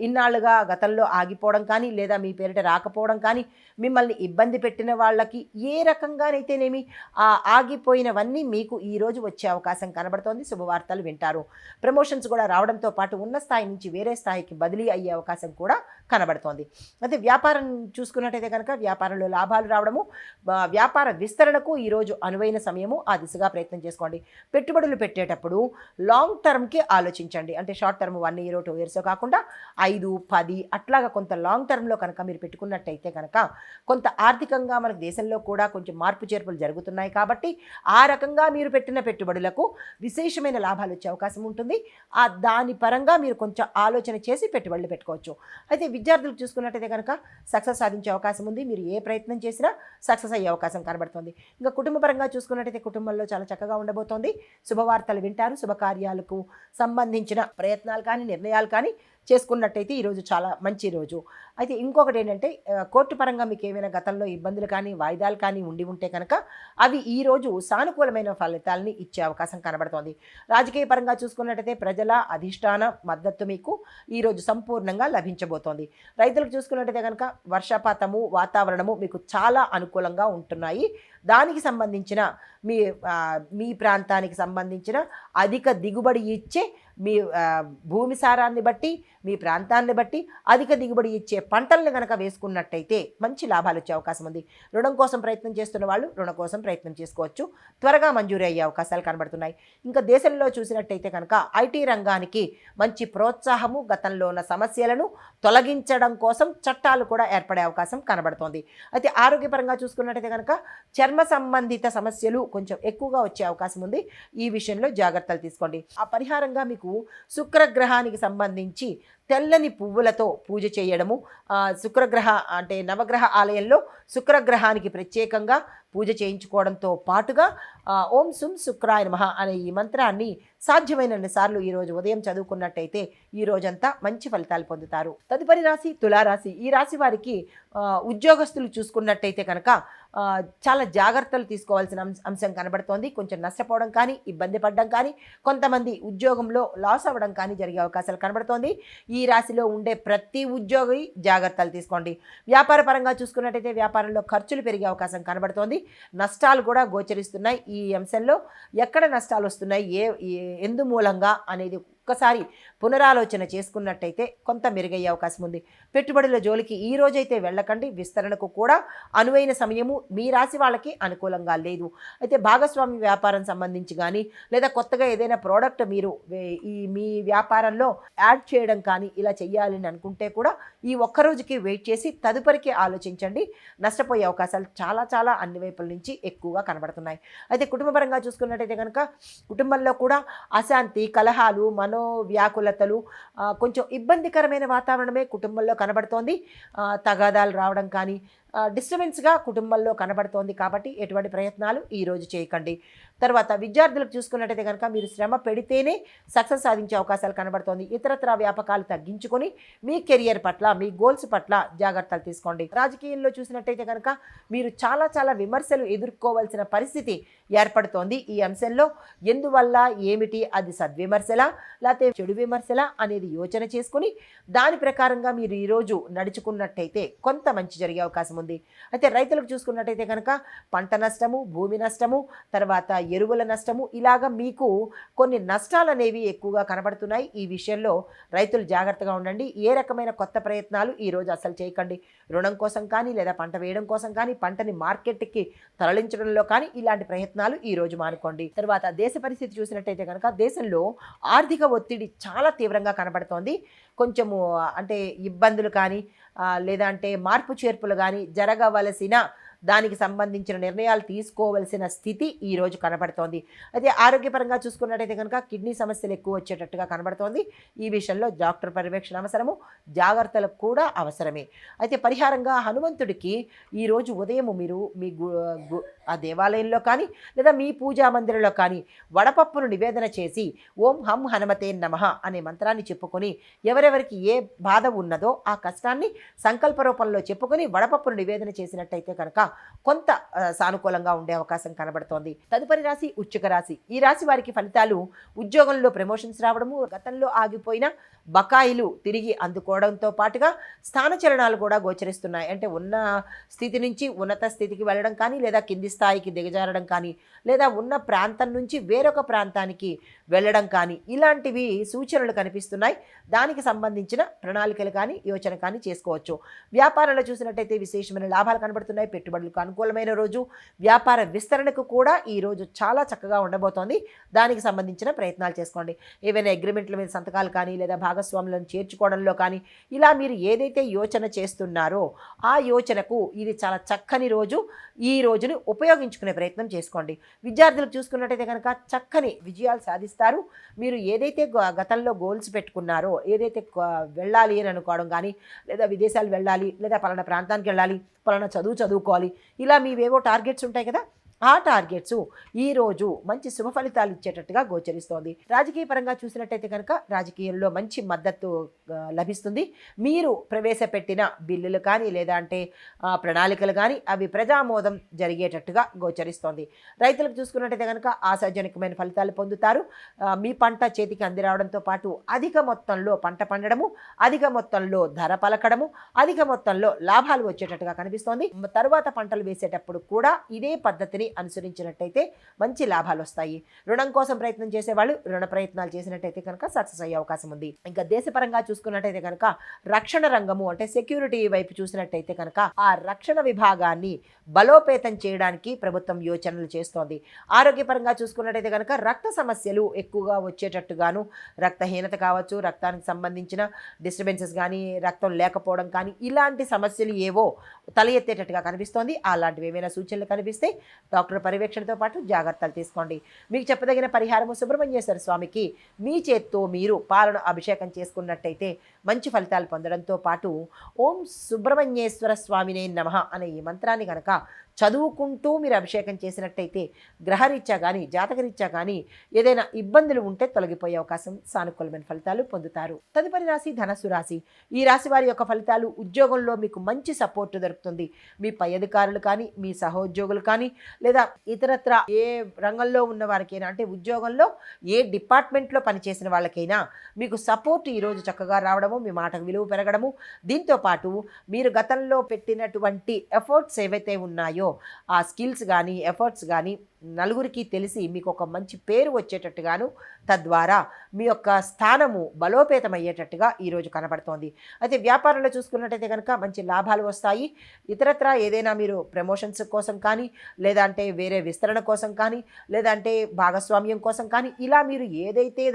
ఇన్నాళ్ళుగా గతంలో ఆగిపోవడం కానీ లేదా మీ పేరిట రాకపోవడం కానీ, మిమ్మల్ని ఇబ్బంది పెట్టిన వాళ్ళకి ఏ రకంగానైతేనేమి ఆ ఆగిపోయినవన్నీ మీకు ఈరోజు వచ్చే అవకాశం కనబడుతోంది. శుభవార్తలు వింటారు. ప్రమోషన్స్ కూడా రావడంతో పాటు ఉన్న స్థాయి నుంచి వేరే స్థాయికి బదిలీ అయ్యే అవకాశం కూడా కనబడుతోంది. అయితే వ్యాపారం చూసుకున్నట్టయితే కనుక వ్యాపారంలో లాభాలు రావడము, వ్యాపార విస్తరణకు ఈరోజు అనువైన సమయము, ఆ దిశగా ప్రయత్నం చేసుకోండి. పెట్టుబడులు పెట్టేటప్పుడు లాంగ్ టర్మ్కి ఆలోచించండి. అంటే షార్ట్ టర్మ్ 1 year 2 years కాకుండా 5, 10 అట్లాగా కొంత లాంగ్ టర్మ్లో కనుక మీరు పెట్టుకున్నట్టయితే కనుక కొంత ఆర్థికంగా మనకు దేశంలో కూడా కొంచెం మార్పు చేర్పులు జరుగుతున్నాయి కాబట్టి ఆ రకంగా మీరు పెట్టిన పెట్టుబడులకు విశేషమైన లాభాలు వచ్చే అవకాశం ఉంటుంది. దాని పరంగా మీరు కొంచెం ఆలోచన చేసి పెట్టుబడులు పెట్టుకోవచ్చు. అయితే విద్యార్థులకు చూసుకున్నట్టయితే కనుక సక్సెస్ సాధించే అవకాశం ఉంది. మీరు ఏ ప్రయత్నం చేసినా సక్సెస్ అయ్యే అవకాశం కనబడుతుంది. ఇంకా కుటుంబ పరంగా చూసుకున్నట్టయితే కుటుంబంలో చాలా చక్కగా ఉండబోతోంది. శుభవార్తలు వింటారు. శుభకార్యాలకు సంబంధించిన ప్రయత్నాలు కానీ నిర్ణయాలు కానీ చేసుకున్నట్టయితే ఈరోజు చాలా మంచి రోజు. అయితే ఇంకొకటి ఏంటంటే కోర్టు పరంగా మీకు ఏమైనా గతంలో ఇబ్బందులు కానీ వాయిదాలు కానీ ఉంటే కనుక అవి ఈరోజు సానుకూలమైన ఫలితాలని ఇచ్చే అవకాశం కనబడుతోంది. రాజకీయ పరంగా చూసుకున్నట్టయితే ప్రజల అధిష్టాన మద్దతు మీకు ఈరోజు సంపూర్ణంగా లభించబోతోంది. రైతులకు చూసుకున్నట్టయితే కనుక వర్షపాతము వాతావరణము మీకు చాలా అనుకూలంగా ఉంటున్నాయి. దానికి సంబంధించిన మీ ప్రాంతానికి సంబంధించిన అధిక దిగుబడి ఇచ్చే మీ భూమి సారాన్ని బట్టి మీ ప్రాంతాన్ని బట్టి అధిక దిగుబడి ఇచ్చే పంటలను కనుక వేసుకున్నట్టయితే మంచి లాభాలు వచ్చే అవకాశం ఉంది. రుణం కోసం ప్రయత్నం చేస్తున్న వాళ్ళు రుణం కోసం ప్రయత్నం చేసుకోవచ్చు. త్వరగా మంజూరు అయ్యే అవకాశాలు కనబడుతున్నాయి. ఇంకా దేశంలో చూసినట్టయితే కనుక ఐటీ రంగానికి మంచి ప్రోత్సాహము, గతంలో ఉన్న సమస్యలను తొలగించడం కోసం చట్టాలు కూడా ఏర్పడే అవకాశం కనబడుతోంది. అయితే ఆరోగ్యపరంగా చూసుకున్నట్టయితే కనుక చర్మ సంబంధిత సమస్యలు కొంచెం ఎక్కువగా వచ్చే అవకాశం ఉంది. ఈ విషయంలో జాగ్రత్తలు తీసుకోండి. ఆ పరిహారంగా మీకు శుక్రగ్రహానికి సంబంధించి తెల్లని పువ్వులతో పూజ చేయడము, శుక్రగ్రహ అంటే నవగ్రహ ఆలయంలో శుక్రగ్రహానికి ప్రత్యేకంగా పూజ చేయించుకోవడంతో పాటుగా ఓం సుం శుక్రాయ నమః అనే ఈ మంత్రాన్ని సాధ్యమైనన్ని సార్లు ఈరోజు ఉదయం చదువుకున్నట్టయితే ఈ రోజంతా మంచి ఫలితాలు పొందుతారు. తదుపరి రాశి తులారాశి. ఈ రాశి వారికి ఉద్యోగస్తులు చూసుకున్నట్టయితే కనుక చాలా జాగ్రత్తలు తీసుకోవాల్సిన అంశం కనబడుతోంది. కొంచెం నష్టపోవడం కానీ ఇబ్బంది పడడం కానీ కొంతమంది ఉద్యోగంలో లాస్ అవ్వడం కానీ జరిగే అవకాశాలు కనబడుతోంది. ఈ రాశిలో ఉండే ప్రతి ఉద్యోగి జాగ్రత్తలు తీసుకోండి. వ్యాపార పరంగా చూసుకున్నట్టయితే వ్యాపారంలో ఖర్చులు పెరిగే అవకాశం కనబడుతోంది. నష్టాలు కూడా గోచరిస్తున్నాయి. ఈ అంశంలో ఎక్కడ నష్టాలు వస్తున్నాయి, ఎందు మూలంగా అనేది ఒక్కసారి పునరాలోచన చేసుకున్నట్టయితే కొంత మెరుగయ్యే అవకాశం ఉంది. పెట్టుబడుల జోలికి ఈ రోజైతే వెళ్ళకండి. విస్తరణకు కూడా అనువైన సమయము మీ రాశి వాళ్ళకి అనుకూలంగా లేదు. అయితే భాగస్వామి వ్యాపారం సంబంధించి కానీ లేదా కొత్తగా ఏదైనా ప్రోడక్ట్ మీరు మీ వ్యాపారంలో యాడ్ చేయడం కానీ ఇలా చెయ్యాలని అనుకుంటే కూడా ఈ ఒక్కరోజుకి వెయిట్ చేసి తదుపరికి ఆలోచించండి. నష్టపోయే అవకాశాలు చాలా చాలా అన్ని వైపుల నుంచి ఎక్కువగా కనబడుతున్నాయి. అయితే కుటుంబపరంగా చూసుకున్నట్టయితే కనుక కుటుంబంలో కూడా అశాంతి, కలహాలు, మనోవ్యాకులతలు, కొంచెం ఇబ్బందికరమైన వాతావరణమే కుటుంబంలో కనబడుతోంది. తగాదాలు రావడం కానీ డిస్టర్బెన్స్గా కుటుంబంలో కనబడుతోంది. కాబట్టి ఎటువంటి ప్రయత్నాలు ఈరోజు చేయకండి. తర్వాత విద్యార్థులకు చూసుకున్నట్టయితే కనుక మీరు శ్రమ పెడితేనే సక్సెస్ సాధించే అవకాశాలు కనబడుతోంది. ఇతరత్ర వ్యాపకాలు తగ్గించుకొని మీ కెరియర్ పట్ల మీ గోల్స్ పట్ల జాగ్రత్తలు తీసుకోండి. రాజకీయంలో చూసినట్టయితే కనుక మీరు చాలా చాలా విమర్శలు ఎదుర్కోవాల్సిన పరిస్థితి ఏర్పడుతోంది. ఈ అంశంలో ఎందువల్ల ఏమిటి, అది సద్విమర్శలా లేకపోతే చెడు విమర్శలా అనేది యోచన చేసుకుని దాని ప్రకారంగా మీరు ఈరోజు నడుచుకున్నట్టయితే కొంత మంచి జరిగే అవకాశం ఉంది. అయితే రైతులకు చూసుకున్నట్టయితే కనుక పంట నష్టము, భూమి నష్టము, తర్వాత ఎరువుల నష్టము, ఇలాగా మీకు కొన్ని నష్టాలు అనేవి ఎక్కువగా కనబడుతున్నాయి. ఈ విషయంలో రైతులు జాగ్రత్తగా ఉండండి. ఏ రకమైన కొత్త ప్రయత్నాలు ఈరోజు అసలు చేయకండి. రుణం కోసం కానీ లేదా పంట వేయడం కోసం కానీ పంటని మార్కెట్కి తరలించడంలో కానీ ఇలాంటి ప్రయత్నాలు ఈరోజు మానుకోండి. తర్వాత దేశ పరిస్థితి చూసినట్టయితే కనుక దేశంలో ఆర్థిక ఒత్తిడి చాలా తీవ్రంగా కనబడుతోంది. కొంచెము అంటే ఇబ్బందులు కానీ లేదా అంటే మార్పు చేర్పులు కానీ జరగవలసిన దానికి సంబంధించిన నిర్ణయాలు తీసుకోవలసిన స్థితి ఈరోజు కనబడుతోంది. అయితే ఆరోగ్యపరంగా చూసుకున్నట్టయితే కనుక కిడ్నీ సమస్యలు ఎక్కువ వచ్చేటట్టుగా కనబడుతోంది. ఈ విషయంలో డాక్టర్ పర్యవేక్షణ అవసరము, జాగ్రత్తలు కూడా అవసరమే. అయితే పరిహారంగా హనుమంతుడికి ఈరోజు ఉదయం మీరు మీ ఆ దేవాలయంలో కానీ లేదా మీ పూజా మందిరంలో కానీ వడపప్పును నివేదన చేసి ఓం హం హనుమతే నమః అనే మంత్రాన్ని చెప్పుకొని ఎవరెవరికి ఏ బాధ ఉన్నదో ఆ కష్టాన్ని సంకల్ప రూపంలో చెప్పుకొని వడపప్పును నివేదన చేసినట్టయితే కనుక కొంత సానుకూలంగా ఉండే అవకాశం కనబడుతోంది. తదుపరి రాశి వృశ్చిక రాశి. ఈ రాశి వారికి ఫలితాలు ఉద్యోగంలో ప్రమోషన్స్ రావడము, గతంలో ఆగిపోయిన బకాయిలు తిరిగి అందుకోవడంతో పాటుగా స్థానచలనాలు కూడా గోచరిస్తున్నాయి. అంటే ఉన్న స్థితి నుంచి ఉన్నత స్థితికి వెళ్ళడం కానీ లేదా కింది స్థాయికి దిగజారడం కానీ లేదా ఉన్న ప్రాంతం నుంచి వేరొక ప్రాంతానికి వెళ్ళడం కానీ ఇలాంటివి సూచనలు కనిపిస్తున్నాయి. దానికి సంబంధించిన ప్రణాళికలు కానీ యోచన కానీ చేసుకోవచ్చు. వ్యాపారంలో చూసినట్టయితే విశేషమైన లాభాలు కనబడుతున్నాయి. పెట్టుబడులకు అనుకూలమైన రోజు. వ్యాపార విస్తరణకు కూడా ఈ రోజు చాలా చక్కగా ఉండబోతోంది. దానికి సంబంధించిన ప్రయత్నాలు చేసుకోండి. ఏవైనా అగ్రిమెంట్ల మీద సంతకాలు కానీ లేదా భాగస్వాములను చేర్చుకోవడంలో కానీ ఇలా మీరు ఏదైతే యోచన చేస్తున్నారో ఆ యోచనకు ఇది చాలా చక్కని రోజు. ఈ రోజుని ఉపయోగించుకునే ప్రయత్నం చేసుకోండి. విద్యార్థులకు చూసుకున్నట్టయితే కనుక చక్కని విజయాలు సాధిస్తారు. మీరు ఏదైతే గతంలో గోల్స్ పెట్టుకున్నారో, ఏదైతే వెళ్ళాలి అని అనుకోవడం కానీ, లేదా విదేశాలు వెళ్ళాలి, లేదా పలానా ప్రాంతానికి వెళ్ళాలి, పలానా చదువుకోవాలి, ఇలా మీవేవో టార్గెట్స్ ఉంటాయి కదా, ఆ టార్గెట్స్ ఈరోజు మంచి శుభ ఫలితాలు ఇచ్చేటట్టుగా గోచరిస్తోంది. రాజకీయ పరంగా చూసినట్టయితే కనుక రాజకీయంలో మంచి మద్దతు లభిస్తుంది. మీరు ప్రవేశపెట్టిన బిల్లులు కానీ లేదా అంటే ప్రణాళికలు కానీ అవి ప్రజామోదం జరిగేటట్టుగా గోచరిస్తోంది. రైతులకు చూసుకున్నట్టయితే కనుక ఆశాజనకమైన ఫలితాలు పొందుతారు. మీ పంట చేతికి అంది రావడంతో పాటు అధిక మొత్తంలో పంట పండడము, అధిక మొత్తంలో ధర పలకడము, అధిక మొత్తంలో లాభాలు వచ్చేటట్టుగా కనిపిస్తోంది. తరువాత పంటలు వేసేటప్పుడు కూడా ఇదే పద్ధతిని అనుసరించినట్టయితే మంచి లాభాలు వస్తాయి. రుణం కోసం ప్రయత్నం చేసేవాళ్ళు రుణ ప్రయత్నాలు చేసినట్టయితే కనుక సక్సెస్ అయ్యే అవకాశం ఉంది. ఇంకా దేశపరంగా చూసుకున్నట్టయితే కనుక రక్షణ రంగము అంటే సెక్యూరిటీ వైపు చూసినట్టయితే కనుక ఆ రక్షణ విభాగాన్ని బలోపేతం చేయడానికి ప్రభుత్వం యోచనలు చేస్తోంది. ఆరోగ్యపరంగా చూసుకున్నట్టయితే కనుక రక్త సమస్యలు ఎక్కువగా వచ్చేటట్టుగాను, రక్తహీనత కావచ్చు, రక్తానికి సంబంధించిన డిస్టర్బెన్సెస్ కానీ, రక్తం లేకపోవడం కానీ ఇలాంటి సమస్యలు ఏవో తల ఎత్తేటట్టుగా కనిపిస్తోంది. అలాంటివి ఏమైనా సూచనలు కనిపిస్తే డాక్టర్ పర్యవేక్షణతో పాటు జాగ్రత్తలు తీసుకోండి. మీకు చెప్పదగిన పరిహారము సుబ్రహ్మణ్యేశ్వర స్వామికి మీ చేత్తో మీరు పాలను అభిషేకం చేసుకున్నట్టయితే మంచి ఫలితాలు పొందడంతో పాటు ఓం సుబ్రహ్మణ్యేశ్వర స్వామినే నమః అనే ఈ మంత్రాన్ని కనుక చదువుకుంటూ మీరు అభిషేకం చేసినట్టయితే గ్రహరీత్యా కానీ జాతకరీత్యా కానీ ఏదైనా ఇబ్బందులు ఉంటే తొలగిపోయే అవకాశం, సానుకూలమైన ఫలితాలు పొందుతారు. తదుపరి రాశి ధనస్సు రాశి. ఈ రాశి వారి యొక్క ఫలితాలు ఉద్యోగంలో మీకు మంచి సపోర్టు దొరుకుతుంది. మీ పై అధికారులు కానీ, మీ సహోద్యోగులు కానీ, లేదా ఇతరత్ర ఏ రంగంలో ఉన్న వారికైనా అంటే ఉద్యోగంలో ఏ డిపార్ట్మెంట్లో పనిచేసిన వాళ్ళకైనా మీకు సపోర్ట్ ఈరోజు చక్కగా రావడము, మీ మాటకు విలువ పెరగడము, దీంతోపాటు మీరు గతంలో పెట్టినటువంటి ఎఫర్ట్స్ ఏవైతే ఉన్నాయో ఆ స్కిల్స్ కానీ ఎఫర్ట్స్ కానీ నలుగురికి తెలిసి మీకు ఒక మంచి పేరు వచ్చేటట్టుగాను, తద్వారా మీ యొక్క స్థానము బలోపేతం అయ్యేటట్టుగా ఈరోజు కనబడుతోంది. అయితే వ్యాపారంలో చూసుకున్నట్టయితే కనుక మంచి లాభాలు వస్తాయి. ఇతరత్ర ఏదైనా మీరు ప్రమోషన్స్ కోసం కానీ, లేదంటే వేరే విస్తరణ కోసం కానీ, లేదంటే భాగస్వామ్యం కోసం కానీ, ఇలా మీరు ఏదైతే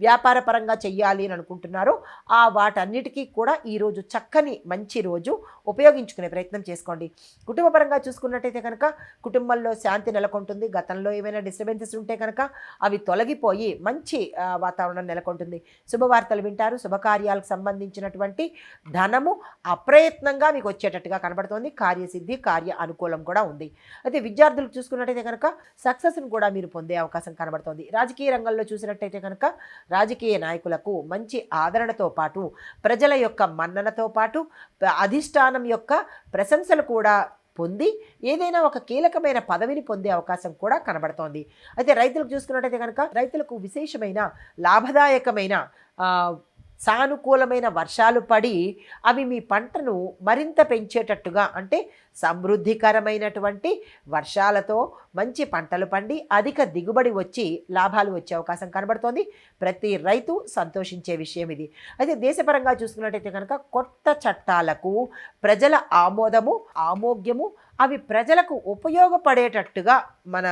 వ్యాపార పరంగా చెయ్యాలి అని అనుకుంటున్నారో ఆ వాటన్నిటికీ కూడా ఈరోజు చక్కని మంచి రోజు, ఉపయోగించుకునే ప్రయత్నం చేసుకోండి. కుటుంబ పరంగా చూసుకున్నట్టయితే కనుక కుటుంబంలో శాంతి నెలకొంటుంది. గతంలో ఏమైనా డిస్టర్బెన్సెస్ ఉంటే కనుక అవి తొలగిపోయి మంచి వాతావరణం నెలకొంటుంది. శుభవార్తలు వింటారు. శుభకార్యాలకు సంబంధించినటువంటి ధనము అప్రయత్నంగా మీకు వచ్చేటట్టుగా కనబడుతోంది. కార్యసిద్ధి, కార్య అనుకూలం కూడా ఉంది. అయితే విద్యార్థులకు చూసుకున్నట్టయితే కనుక సక్సెస్ను కూడా మీరు పొందే అవకాశం కనబడుతోంది. రాజకీయ రంగంలో చూసినట్టయితే కనుక రాజకీయ నాయకులకు మంచి ఆదరణతో పాటు ప్రజల యొక్క మన్ననతో పాటు అధిష్టానం యొక్క ప్రశంసలు కూడా పొంది ఏదైనా ఒక కీలకమైన పదవిని పొందే అవకాశం కూడా కనబడుతోంది. అయితే రైతులకు చూసుకున్నట్టయితే కనుక రైతులకు విశేషమైన లాభదాయకమైన సానుకూలమైన వర్షాలు పడి అవి మీ పంటను మరింత పెంచేటట్టుగా అంటే సమృద్ధికరమైనటువంటి వర్షాలతో మంచి పంటలు పండి అధిక దిగుబడి వచ్చి లాభాలు వచ్చే అవకాశం కనబడుతోంది. ప్రతి రైతు సంతోషించే విషయం ఇది. అయితే దేశపరంగా చూసుకున్నట్టయితే కనుక కొత్త చట్టాలకు ప్రజల ఆమోదము, ఆమోగ్యము అవి ప్రజలకు ఉపయోగపడేటట్టుగా మన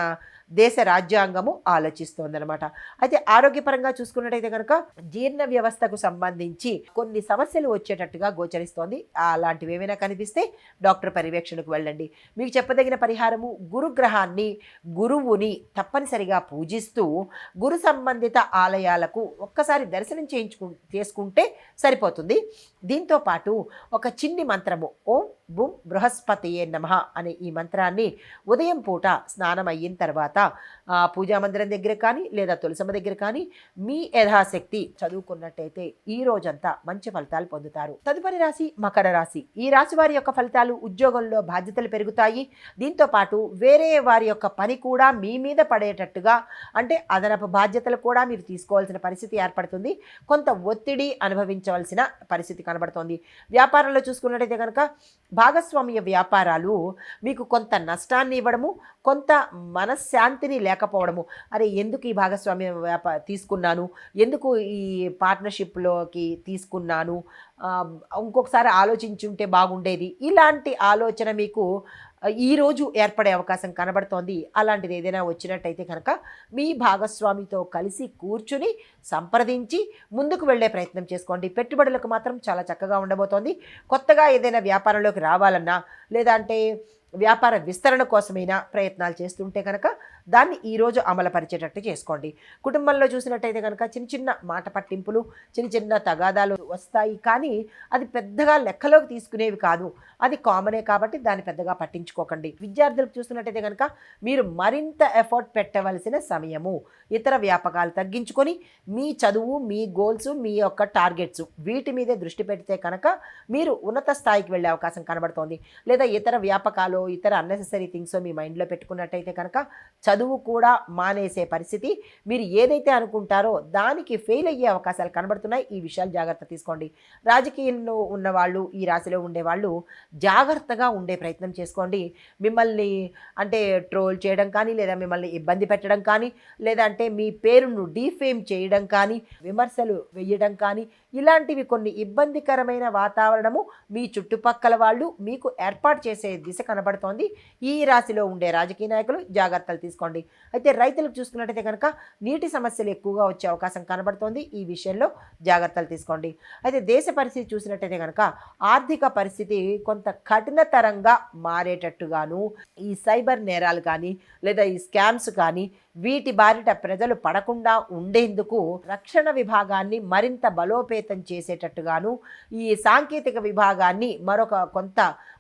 దేశ రాజ్యాంగము ఆలోచిస్తోందనమాట. అయితే ఆరోగ్యపరంగా చూసుకున్నట్టయితే కనుక జీర్ణ వ్యవస్థకు సంబంధించి కొన్ని సమస్యలు వచ్చేటట్టుగా గోచరిస్తోంది. అలాంటివి ఏమైనా కనిపిస్తే డాక్టర్ పర్యవేక్షణకు వెళ్ళండి. మీకు చెప్పదగిన పరిహారము గురుగ్రహాన్ని, గురువుని తప్పనిసరిగా పూజిస్తూ గురు సంబంధిత ఆలయాలకు ఒక్కసారి దర్శనం చేసుకుంటే సరిపోతుంది. దీంతోపాటు ఒక చిన్ని మంత్రము ఓం బుం బృహస్పతియే నమః అనే ఈ మంత్రాన్ని ఉదయం పూట స్నానం అయిన తర్వాత పూజా మందిరం దగ్గర కానీ లేదా తులసమ్మ దగ్గర కానీ మీ యథాశక్తి చదువుకున్నట్టయితే ఈ రోజంతా మంచి ఫలితాలు పొందుతారు. తదుపరి రాశి మకర రాశి. ఈ రాశి వారి యొక్క ఫలితాలు ఉద్యోగంలో బాధ్యతలు పెరుగుతాయి. దీంతో పాటు వేరే వారి యొక్క పని కూడా మీ మీద పడేటట్టుగా అంటే అదనపు బాధ్యతలు కూడా మీరు తీసుకోవాల్సిన పరిస్థితి ఏర్పడుతుంది. కొంత ఒత్తిడి అనుభవించవలసిన పరిస్థితి కనబడుతోంది. వ్యాపారంలో చూసుకున్నట్టయితే కనుక భాగస్వామ్య వ్యాపారాలు మీకు కొంత నష్టాన్ని ఇవ్వడము, కొంత మనశ్శాంతి మనశ్శాంతిని లేకపోవడము, అరే ఎందుకు ఈ భాగస్వామ్య తీసుకున్నాను, ఎందుకు ఈ పార్ట్నర్షిప్లోకి తీసుకున్నాను, ఇంకొకసారి ఆలోచించుంటే బాగుండేది, ఇలాంటి ఆలోచన మీకు ఈరోజు ఏర్పడే అవకాశం కనబడుతోంది. అలాంటిది ఏదైనా వచ్చినట్టయితే కనుక మీ భాగస్వామితో కలిసి కూర్చుని సంప్రదించి ముందుకు వెళ్ళే ప్రయత్నం చేసుకోండి. పెట్టుబడులకు మాత్రం చాలా చక్కగా ఉండబోతోంది. కొత్తగా ఏదైనా వ్యాపారంలోకి రావాలన్నా లేదంటే వ్యాపార విస్తరణ కోసమైనా ప్రయత్నాలు చేస్తుంటే కనుక దాన్ని ఈరోజు అమలుపరిచేటట్టు చేసుకోండి. కుటుంబంలో చూసినట్టయితే కనుక చిన్న చిన్న మాట పట్టింపులు, చిన్న చిన్న తగాదాలు వస్తాయి, కానీ అది పెద్దగా లెక్కలోకి తీసుకునేవి కాదు. అది కామనే కాబట్టి దాన్ని పెద్దగా పట్టించుకోకండి. విద్యార్థులకు చూసినట్టయితే కనుక మీరు మరింత ఎఫర్ట్ పెట్టవలసిన సమయము. ఇతర వ్యాపకాలు తగ్గించుకొని మీ చదువు, మీ గోల్స్, మీ యొక్క టార్గెట్స్ వీటి మీదే దృష్టి పెడితే కనుక మీరు ఉన్నత స్థాయికి వెళ్ళే అవకాశం కనబడుతోంది. లేదా ఇతర వ్యాపకాలు, ఇతర అన్నెసెసరీ థింగ్స్ మీ మైండ్లో పెట్టుకున్నట్టయితే కనుక చదువు కూడా మానేసే పరిస్థితి, మీరు ఏదైతే అనుకుంటారో దానికి ఫెయిల్ అయ్యే అవకాశాలు కనబడుతున్నాయి. ఈ విషయాలు జాగ్రత్త తీసుకోండి. రాజకీయంలో ఉన్నవాళ్ళు, ఈ రాశిలో ఉండేవాళ్ళు జాగ్రత్తగా ఉండే ప్రయత్నం చేసుకోండి. మిమ్మల్ని అంటే ట్రోల్ చేయడం కానీ, లేదా మిమ్మల్ని ఇబ్బంది పెట్టడం కానీ, లేదంటే మీ పేరును డీఫేమ్ చేయడం కానీ, విమర్శలు వేయడం కానీ, ఇలాంటివి కొన్ని ఇబ్బందికరమైన వాతావరణము మీ చుట్టుపక్కల వాళ్ళు మీకు ఏర్పాటు చేసే దిశ కనబడుతోంది. ఈ రాశిలో ఉండే రాజకీయ నాయకులు జాగ్రత్తలు తీసుకోండి. అయితే రైతులకు చూసుకున్నట్టయితే కనుక నీటి సమస్యలు ఎక్కువగా వచ్చే అవకాశం కనబడుతోంది. ఈ విషయంలో జాగ్రత్తలు తీసుకోండి. అయితే దేశ పరిస్థితి చూసినట్టయితే కనుక ఆర్థిక పరిస్థితి కొంత కఠినతరంగా మారేటట్టుగాను, ఈ సైబర్ నేరాలు కానీ లేదా ఈ స్కామ్స్ కానీ వీటి బారిట ప్రజలు పడకుండా ఉండేందుకు రక్షణ విభాగాన్ని మరింత బలోపేతం చేసేటట్టుగాను, ఈ సాంకేతిక విభాగాన్ని మరొక కొంత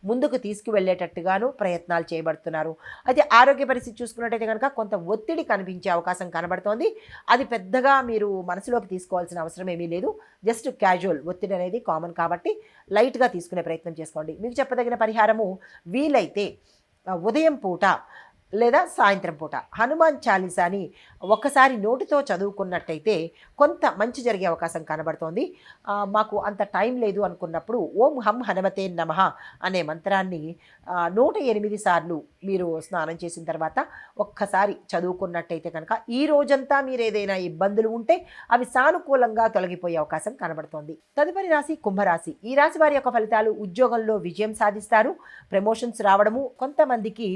ముందుకు తీసుకువెళ్ళేటట్టుగాను ప్రయత్నాలు చేయబడుతున్నారు. అయితే ఆరోగ్య పరిస్థితి చూసుకున్నట్టయితే కనుక కొంత ఒత్తిడి కనిపించే అవకాశం కనబడుతోంది. అది పెద్దగా మీరు మనసులోకి తీసుకోవాల్సిన అవసరం ఏమీ లేదు. జస్ట్ క్యాజువల్ ఒత్తిడి అనేది కామన్ కాబట్టి లైట్గా తీసుకునే ప్రయత్నం చేసుకోండి. మీకు చెప్పదగిన పరిహారము వీలైతే ఉదయం పూట లేదా సాయంత్రం పూట హనుమాన్ చాలీసాని ఒక్కసారి నోటితో చదువుకున్నట్టయితే కొంత మంచి జరిగే అవకాశం కనబడుతోంది. మాకు అంత టైం లేదు అనుకున్నప్పుడు ఓం హం హనుమతే నమః అనే మంత్రాన్ని 108 సార్లు మీరు స్నానం చేసిన తర్వాత ఒక్కసారి చదువుకున్నట్టయితే కనుక ఈ రోజంతా మీరు ఏదైనా ఇబ్బందులు ఉంటే అవి సానుకూలంగా తొలగిపోయే అవకాశం కనబడుతోంది. తదుపరి రాశి కుంభరాశి. ఈ రాశి వారి యొక్క ఫలితాలు: ఉద్యోగంలో విజయం సాధిస్తారు, ప్రమోషన్స్ రావడము, కొంతమందికి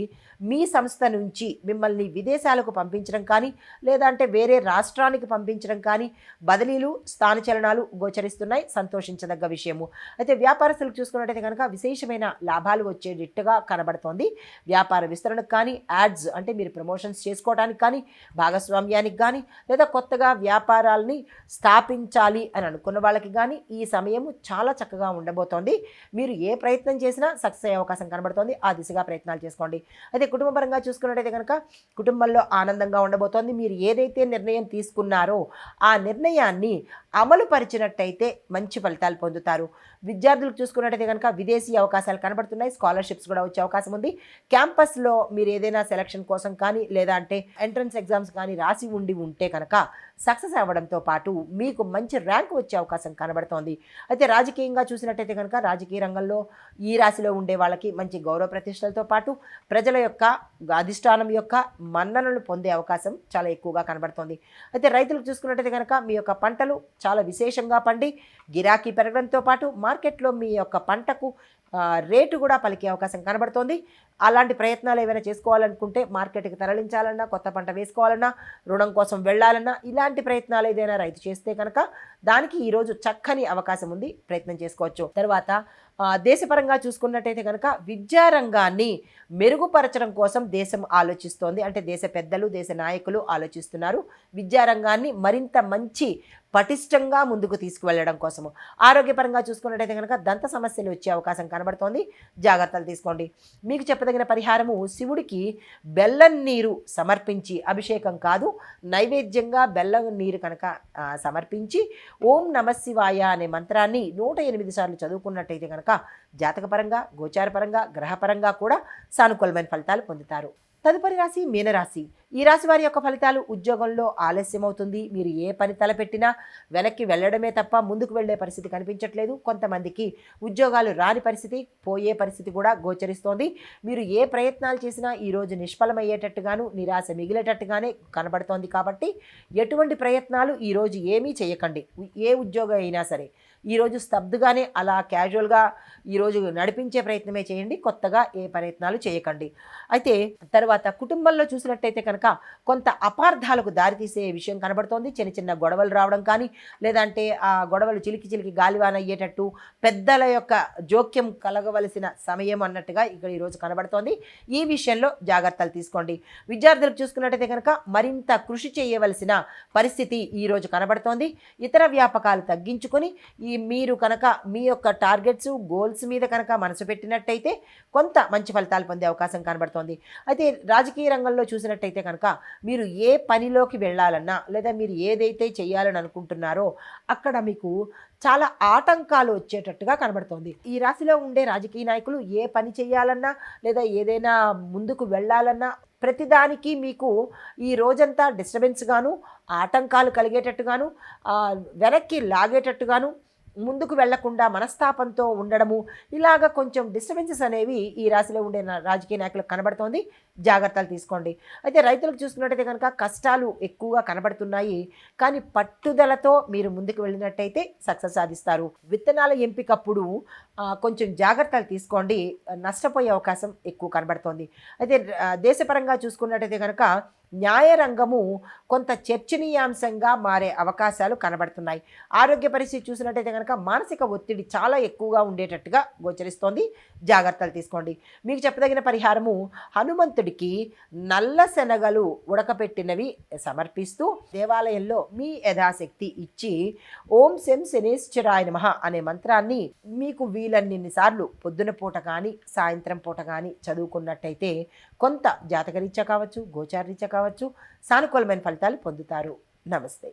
మీ సంస్థ నుంచి మిమ్మల్ని విదేశాలకు పంపించడం కానీ లేదంటే వేరే రాష్ట్రానికి పంపించడం కానీ, బదిలీలు, స్థానచలనాలు గోచరిస్తున్నాయి. సంతోషించదగ్గ విషయము. అయితే వ్యాపారస్తులకు చూసుకున్నట్టయితే కనుక విశేషమైన లాభాలు వచ్చేటట్టుగా కనబడుతోంది. వ్యాపార విస్తరణకు కానీ, యాడ్స్ అంటే మీరు ప్రమోషన్స్ చేసుకోవడానికి కానీ, భాగస్వామ్యానికి కానీ, లేదా కొత్తగా వ్యాపారాలని స్థాపించాలి అని అనుకున్న వాళ్ళకి కానీ ఈ సమయము చాలా చక్కగా ఉండబోతోంది. మీరు ఏ ప్రయత్నం చేసినా సక్సెస్ అయ్యే అవకాశం కనబడుతోంది. ఆ దిశగా ప్రయత్నాలు చేసుకోండి. అయితే కుటుంబపరంగా చూసుకున్నట్టయితే కనుక కుటుంబంలో ఆనందంగా ఉండబోతోంది. మీరు ఏదైతే నిర్ణయం తీసుకున్నారో ఆ నిర్ణయాన్ని అమలు పరిచినట్టయితే మంచి ఫలితాలు పొందుతారు. విద్యార్థులకు చూసుకున్నట్టయితే కనుక విదేశీ అవకాశాలు కనబడుతున్నాయి. స్కాలర్షిప్స్ కూడా వచ్చే అవకాశం ఉంది. క్యాంపస్లో మీరు ఏదైనా సెలక్షన్ కోసం కానీ లేదా అంటే ఎంట్రన్స్ ఎగ్జామ్స్ కానీ రాసి ఉంటే కనుక సక్సెస్ అవ్వడంతో పాటు మీకు మంచి ర్యాంక్ వచ్చే అవకాశం కనబడుతోంది. అయితే రాజకీయంగా చూసినట్టయితే కనుక రాజకీయ రంగంలో ఈ రాశిలో ఉండే వాళ్ళకి మంచి గౌరవ ప్రతిష్టలతో పాటు ప్రజల యొక్క అధిష్టానం యొక్క మన్ననలు పొందే అవకాశం చాలా ఎక్కువగా కనబడుతోంది. అయితే రైతులకు చూసుకున్నట్టయితే కనుక మీ యొక్క పంటలు చాలా విశేషంగా పండి గిరాకీ పెరగడంతో పాటు మార్కెట్లో మీ యొక్క పంటకు రేటు కూడా పలికే అవకాశం కనబడుతోంది. అలాంటి ప్రయత్నాలు ఏమైనా చేసుకోవాలనుకుంటే, మార్కెట్కి తరలించాలన్నా, కొత్త పంట వేసుకోవాలన్నా, రుణం కోసం వెళ్ళాలన్నా, ఇలాంటి ప్రయత్నాలు ఏదైనా రైతు చేస్తే కనుక దానికి ఈరోజు చక్కని అవకాశం ఉంది. ప్రయత్నం చేసుకోవచ్చు. తర్వాత దేశపరంగా చూసుకున్నట్టయితే కనుక విద్యారంగాన్ని మెరుగుపరచడం కోసం దేశం ఆలోచిస్తోంది. అంటే దేశ పెద్దలు, దేశ నాయకులు ఆలోచిస్తున్నారు విద్యారంగాన్ని మరింత మంచి పటిష్టంగా ముందుకు తీసుకువెళ్ళడం కోసము. ఆరోగ్యపరంగా చూసుకున్నట్టయితే కనుక దంత సమస్యలు వచ్చే అవకాశం కనబడుతోంది. జాగ్రత్తలు తీసుకోండి. మీకు చెప్పదగిన పరిహారము శివుడికి బెల్లం నీరు సమర్పించి, అభిషేకం కాదు నైవేద్యంగా బెల్లం నీరు కనుక సమర్పించి ఓం నమశివాయ అనే మంత్రాన్ని 108 సార్లు చదువుకున్నట్టయితే కనుక జాతకపరంగా, గోచారపరంగా, గ్రహపరంగా కూడా సానుకూలమైన ఫలితాలు పొందుతారు. తదుపరి రాశి మీనరాశి. ఈ రాశి వారి యొక్క ఫలితాలు: ఉద్యోగంలో ఆలస్యం అవుతుంది. మీరు ఏ పని తలపెట్టినా వెనక్కి వెళ్ళడమే తప్ప ముందుకు వెళ్ళే పరిస్థితి కనిపించట్లేదు. కొంతమందికి ఉద్యోగాలు రాని పరిస్థితి, పోయే పరిస్థితి కూడా గోచరిస్తోంది. మీరు ఏ ప్రయత్నాలు చేసినా ఈరోజు నిష్ఫలమయ్యేటట్టుగాను, నిరాశ మిగిలేటట్టుగానే కనబడుతోంది. కాబట్టి ఎటువంటి ప్రయత్నాలు ఈరోజు ఏమీ చేయకండి. ఏ ఉద్యోగం అయినా సరే ఈరోజు స్తబ్దుగానే అలా క్యాజువల్గా ఈరోజు నడిపించే ప్రయత్నమే చేయండి. కొత్తగా ఏ ప్రయత్నాలు చేయకండి. అయితే తర్వాత కుటుంబంలో చూసినట్టయితే కనుక కొంత అపార్థాలకు దారితీసే విషయం కనబడుతోంది. చిన్న చిన్న గొడవలు రావడం కానీ, లేదంటే ఆ గొడవలు చిలికి చిలికి గాలివాన అయ్యేటట్టు పెద్దల యొక్క జోక్యం కలగవలసిన సమయం అన్నట్టుగా ఇక్కడ ఈరోజు కనబడుతోంది. ఈ విషయంలో జాగ్రత్తలు తీసుకోండి. విద్యార్థులకు చూసుకున్నట్టయితే కనుక మరింత కృషి చేయవలసిన పరిస్థితి ఈరోజు కనబడుతోంది. ఇతర వ్యాపకాలు తగ్గించుకొని మీరు కనుక మీ యొక్క టార్గెట్స్, గోల్స్ మీద కనుక మనసు పెట్టినట్టయితే కొంత మంచి ఫలితాలు పొందే అవకాశం కనబడుతోంది. అయితే రాజకీయ రంగంలో చూసినట్టయితే కనుక మీరు ఏ పనిలోకి వెళ్ళాలన్నా, లేదా మీరు ఏదైతే చేయాలని అనుకుంటున్నారో అక్కడ మీకు చాలా ఆటంకాలు వచ్చేటట్టుగా కనబడుతోంది. ఈ రాశిలో ఉండే రాజకీయ నాయకులు ఏ పని చేయాలన్నా, లేదా ఏదైనా ముందుకు వెళ్ళాలన్నా ప్రతిదానికి మీకు ఈ రోజంతా డిస్టర్బెన్స్గాను, ఆటంకాలు కలిగేటట్టుగాను, వెనక్కి లాగేటట్టుగాను, ముందుకు వెళ్లకుండా మనస్తాపంతో ఉండడము, ఇలాగ కొంచెం డిస్టర్బెన్సెస్ అనేవి ఈ రాశిలో ఉండే రాజకీయ నాయకులకు కనబడుతోంది. జాగ్రత్తలు తీసుకోండి. అయితే రైతులకు చూసుకున్నట్టయితే కనుక కష్టాలు ఎక్కువగా కనబడుతున్నాయి. కానీ పట్టుదలతో మీరు ముందుకు వెళ్ళినట్టయితే సక్సెస్ సాధిస్తారు. విత్తనాల ఎంపికప్పుడు కొంచెం జాగ్రత్తలు తీసుకోండి. నష్టపోయే అవకాశం ఎక్కువ కనబడుతోంది. అయితే దేశపరంగా చూసుకున్నట్టయితే కనుక న్యాయరంగము కొంత చర్చనీయాంశంగా మారే అవకాశాలు కనబడుతున్నాయి. ఆరోగ్య పరిస్థితి చూసినట్టయితే కనుక మానసిక ఒత్తిడి చాలా ఎక్కువగా ఉండేటట్టుగా గోచరిస్తోంది. జాగ్రత్తలు తీసుకోండి. మీకు చెప్పదగిన పరిహారము: హనుమంతుడికి నల్ల శనగలు ఉడకపెట్టినవి సమర్పిస్తూ దేవాలయంలో మీ యథాశక్తి ఇచ్చి ఓం శం శనేశ్వరాయ నమః అనే మంత్రాన్ని మీకు వీలన్నిన్ని సార్లు పొద్దున పూట కానీ, సాయంత్రం పూట కానీ చదువుకున్నట్టయితే కొంత జాతకరీత్యా కావచ్చు, గోచారరీత్యా కావచ్చు, సానుకూలమైన ఫలితాలు పొందుతారు. నమస్తే.